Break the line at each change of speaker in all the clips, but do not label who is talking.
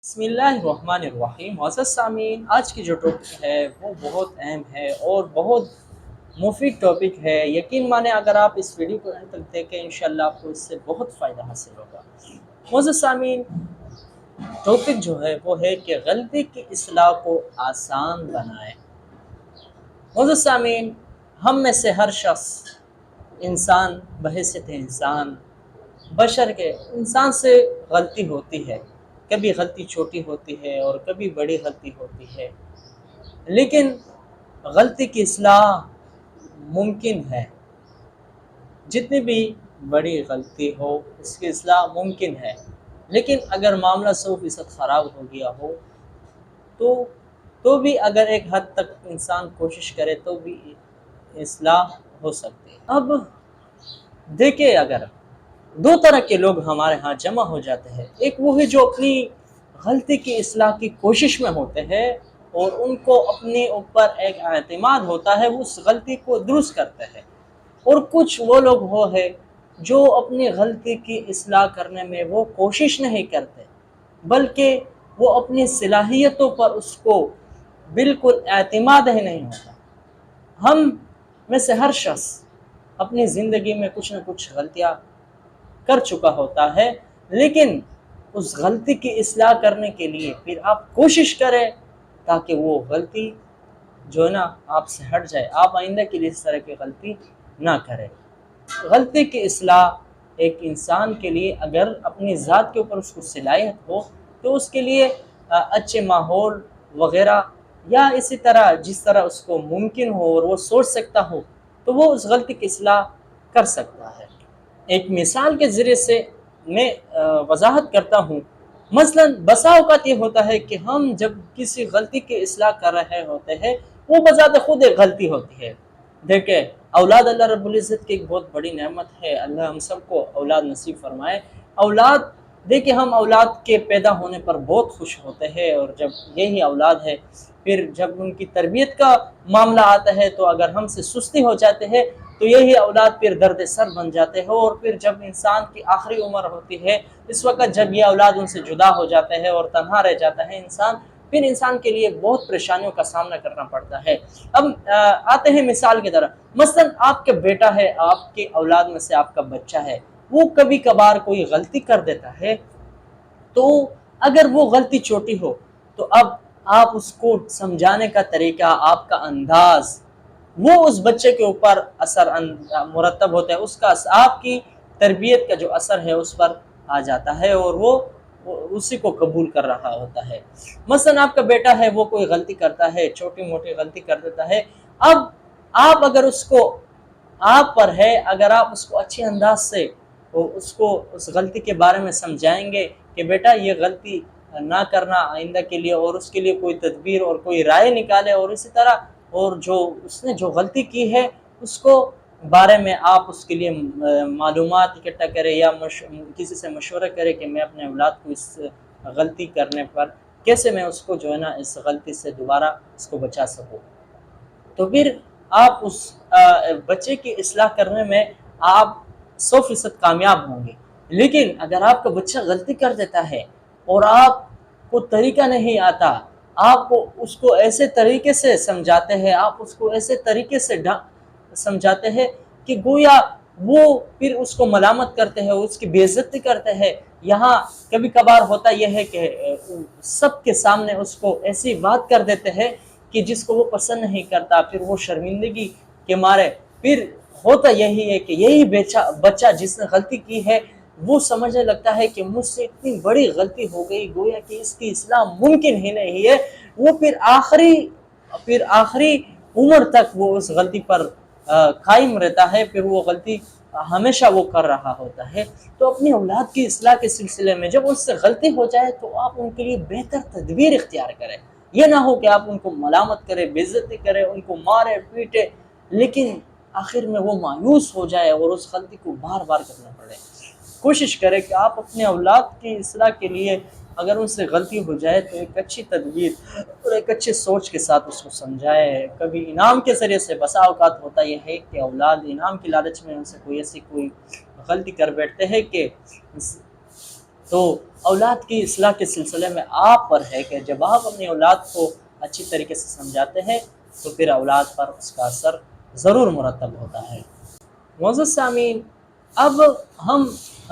بسم اللہ الرحمن الرحیم معزز سامعین، آج کی جو ٹاپک ہے وہ بہت اہم ہے اور بہت مفید ٹاپک ہے۔ یقین مانیں اگر آپ اس ویڈیو کو انت تک دیکھیں انشاءاللہ آپ کو اس سے بہت فائدہ حاصل ہوگا۔ معزز سامعین، ٹاپک جو ہے وہ ہے کہ غلطی کی اصلاح کو آسان بنائیں۔ معزز سامعین، ہم میں سے ہر شخص انسان بحیثیت انسان بشر کے انسان سے غلطی ہوتی ہے۔ کبھی غلطی چھوٹی ہوتی ہے اور کبھی بڑی غلطی ہوتی ہے، لیکن غلطی کی اصلاح ممکن ہے۔ جتنی بھی بڑی غلطی ہو اس کی اصلاح ممکن ہے، لیکن اگر معاملہ 100% خراب ہو گیا ہو تو بھی اگر ایک حد تک انسان کوشش کرے تو بھی اصلاح ہو سکتی ہے۔ اب دیکھیں، اگر دو طرح کے لوگ ہمارے ہاں جمع ہو جاتے ہیں، ایک وہ ہے جو اپنی غلطی کی اصلاح کی کوشش میں ہوتے ہیں اور ان کو اپنے اوپر ایک اعتماد ہوتا ہے، وہ اس غلطی کو درست کرتے ہیں، اور کچھ وہ لوگ وہ ہے جو اپنی غلطی کی اصلاح کرنے میں وہ کوشش نہیں کرتے، بلکہ وہ اپنی صلاحیتوں پر اس کو بالکل اعتماد ہی نہیں ہوتا۔ ہم میں سے ہر شخص اپنی زندگی میں کچھ نہ کچھ غلطیاں کر چکا ہوتا ہے، لیکن اس غلطی کی اصلاح کرنے کے لیے پھر آپ کوشش کریں تاکہ وہ غلطی جو ہے نا آپ سے ہٹ جائے، آپ آئندہ کے لیے اس طرح کی غلطی نہ کریں۔ غلطی کی اصلاح ایک انسان کے لیے اگر اپنی ذات کے اوپر اس کو صلاحیت ہو تو اس کے لیے اچھے ماحول وغیرہ یا اسی طرح جس طرح اس کو ممکن ہو اور وہ سوچ سکتا ہو تو وہ اس غلطی کی اصلاح کر سکتا ہے۔ ایک مثال کے ذریعے سے میں وضاحت کرتا ہوں۔ مثلا بسا اوقات یہ ہوتا ہے کہ ہم جب کسی غلطی کی اصلاح کر رہے ہوتے ہیں وہ بذات خود ایک غلطی ہوتی ہے۔ دیکھیں، اولاد اللہ رب العزت کی ایک بہت بڑی نعمت ہے، اللہ ہم سب کو اولاد نصیب فرمائے۔ اولاد، دیکھیں ہم اولاد کے پیدا ہونے پر بہت خوش ہوتے ہیں، اور جب یہی اولاد ہے پھر جب ان کی تربیت کا معاملہ آتا ہے تو اگر ہم سے سستی ہو جاتے ہیں تو یہی اولاد پھر درد سر بن جاتے ہیں، اور پھر جب انسان کی آخری عمر ہوتی ہے اس وقت جب یہ اولاد ان سے جدا ہو جاتے ہیں اور تنہا رہ جاتا ہے انسان، پھر انسان کے لیے بہت پریشانیوں کا سامنا کرنا پڑتا ہے۔ اب آتے ہیں مثال کی طرح، مثلا آپ کا بیٹا ہے، آپ کے اولاد میں سے آپ کا بچہ ہے، وہ کبھی کبھار کوئی غلطی کر دیتا ہے، تو اگر وہ غلطی چھوٹی ہو تو اب آپ اس کو سمجھانے کا طریقہ، آپ کا انداز، وہ اس بچے کے اوپر اثر مرتب ہوتا ہے، اس کا آپ کی تربیت کا جو اثر ہے اس پر آ جاتا ہے اور وہ اسی کو قبول کر رہا ہوتا ہے۔ مثلا آپ کا بیٹا ہے، وہ کوئی غلطی کرتا ہے، چھوٹی موٹی غلطی کر دیتا ہے، اب آپ اگر اس کو آپ پر ہے، اگر آپ اس کو اچھے انداز سے اس کو اس غلطی کے بارے میں سمجھائیں گے کہ بیٹا یہ غلطی نہ کرنا آئندہ کے لیے، اور اس کے لیے کوئی تدبیر اور کوئی رائے نکالے، اور اسی طرح اور جو اس نے جو غلطی کی ہے اس کو بارے میں آپ اس کے لیے معلومات اکٹھا کریں یا کسی سے مشورہ کریں کہ میں اپنے اولاد کو اس غلطی کرنے پر کیسے میں اس کو جو ہے نا اس غلطی سے دوبارہ اس کو بچا سکوں، تو پھر آپ اس بچے کی اصلاح کرنے میں آپ 100% کامیاب ہوں گے۔ لیکن اگر آپ کا بچہ غلطی کر دیتا ہے اور آپ کو طریقہ نہیں آتا، آپ کو اس کو ایسے طریقے سے سمجھاتے ہیں، آپ اس کو ایسے طریقے سے سمجھاتے ہیں کہ گویا وہ پھر اس کو ملامت کرتے ہیں، اس کی بے عزتی کرتے ہیں۔ یہاں کبھی کبھار ہوتا یہ ہے کہ سب کے سامنے اس کو ایسی بات کر دیتے ہیں کہ جس کو وہ پسند نہیں کرتا، پھر وہ شرمندگی کے مارے پھر ہوتا یہی ہے کہ یہی بچہ جس نے غلطی کی ہے وہ سمجھنے لگتا ہے کہ مجھ سے اتنی بڑی غلطی ہو گئی، گویا کہ اس کی اصلاح ممکن ہی نہیں ہے، وہ پھر آخری عمر تک وہ اس غلطی پر قائم رہتا ہے، پھر وہ غلطی ہمیشہ وہ کر رہا ہوتا ہے۔ تو اپنی اولاد کی اصلاح کے سلسلے میں جب اس سے غلطی ہو جائے تو آپ ان کے لیے بہتر تدبیر اختیار کریں۔ یہ نہ ہو کہ آپ ان کو ملامت کریں، بے عزتی کریں، ان کو مارے پیٹے، لیکن آخر میں وہ مایوس ہو جائے اور اس غلطی کو بار بار کرنا پڑے۔ کوشش کریں کہ آپ اپنے اولاد کی اصلاح کے لیے اگر ان سے غلطی ہو جائے تو ایک اچھی تدبیر اور ایک اچھی سوچ کے ساتھ اس کو سمجھائے۔ کبھی انعام کے ذریعے سے، بسا اوقات ہوتا یہ ہے کہ اولاد انعام کی لالچ میں ان سے کوئی ایسی غلطی کر بیٹھتے ہیں کہ تو اولاد کی اصلاح کے سلسلے میں آپ پر ہے کہ جب آپ اپنی اولاد کو اچھی طریقے سے سمجھاتے ہیں تو پھر اولاد پر اس کا اثر ضرور مرتب ہوتا ہے۔ معزز سامعین، اب ہم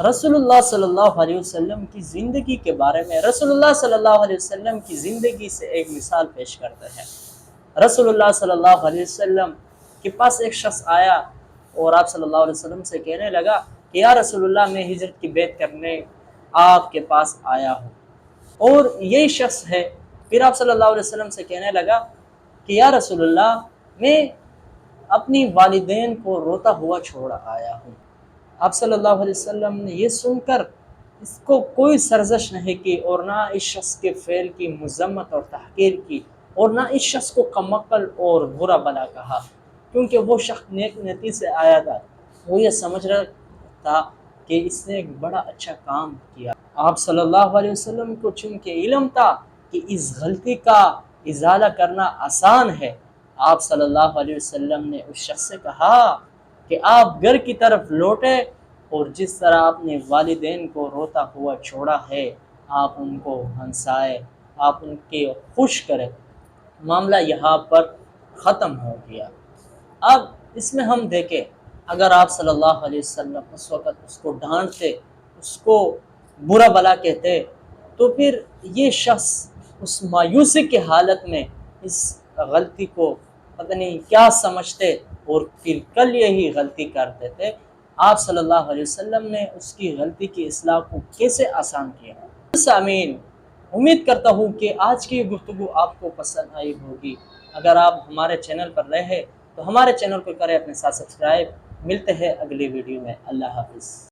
رسول اللہ صلی اللہ علیہ وسلم کی زندگی کے بارے میں رسول اللہ صلی اللہ علیہ وسلم کی زندگی سے ایک مثال پیش کرتے ہیں۔ رسول اللہ صلی اللہ علیہ وسلم کے پاس ایک شخص آیا اور آپ صلی اللہ علیہ وسلم سے کہنے لگا کہ یا رسول اللہ، میں ہجرت کی بیعت کرنے آپ کے پاس آیا ہوں، اور یہی شخص ہے پھر آپ صلی اللہ علیہ وسلم سے کہنے لگا کہ یا رسول اللہ، میں اپنی والدین کو روتا ہوا چھوڑ آیا ہوں۔ آپ صلی اللہ علیہ وسلم نے یہ سن کر اس کو کوئی سرزش نہیں کی اور نہ اس شخص کے فعل کی مذمت اور تحقیر کی، اور نہ اس شخص کو کم عقل اور برا بلا کہا، کیونکہ وہ شخص نیک نیتی سے آیا تھا۔ وہ یہ سمجھ رہا تھا کہ اس نے ایک بڑا اچھا کام کیا۔ آپ صلی اللہ علیہ وسلم کو چونکہ علم تھا کہ اس غلطی کا ازالہ کرنا آسان ہے، آپ صلی اللہ علیہ وسلم نے اس شخص سے کہا کہ آپ گھر کی طرف لوٹے اور جس طرح آپ نے والدین کو روتا ہوا چھوڑا ہے، آپ ان کو ہنسائے، آپ ان کے خوش کرے۔ معاملہ یہاں پر ختم ہو گیا۔ اب اس میں ہم دیکھیں، اگر آپ صلی اللہ علیہ وسلم اس وقت اس کو ڈانٹتے، اس کو برا بلا کہتے، تو پھر یہ شخص اس مایوسی کے حالت میں اس غلطی کو پتہ نہیں کیا سمجھتے اور پھر کل یہی غلطی کرتے تھے۔ آپ صلی اللہ علیہ وسلم نے اس کی غلطی کی اصلاح کو کیسے آسان کیا۔ سامعین، امید کرتا ہوں کہ آج کی یہ گفتگو آپ کو پسند آئی ہوگی۔ اگر آپ ہمارے چینل پر رہے تو ہمارے چینل کو کریں اپنے ساتھ سبسکرائب۔ ملتے ہیں اگلی ویڈیو میں۔ اللہ حافظ۔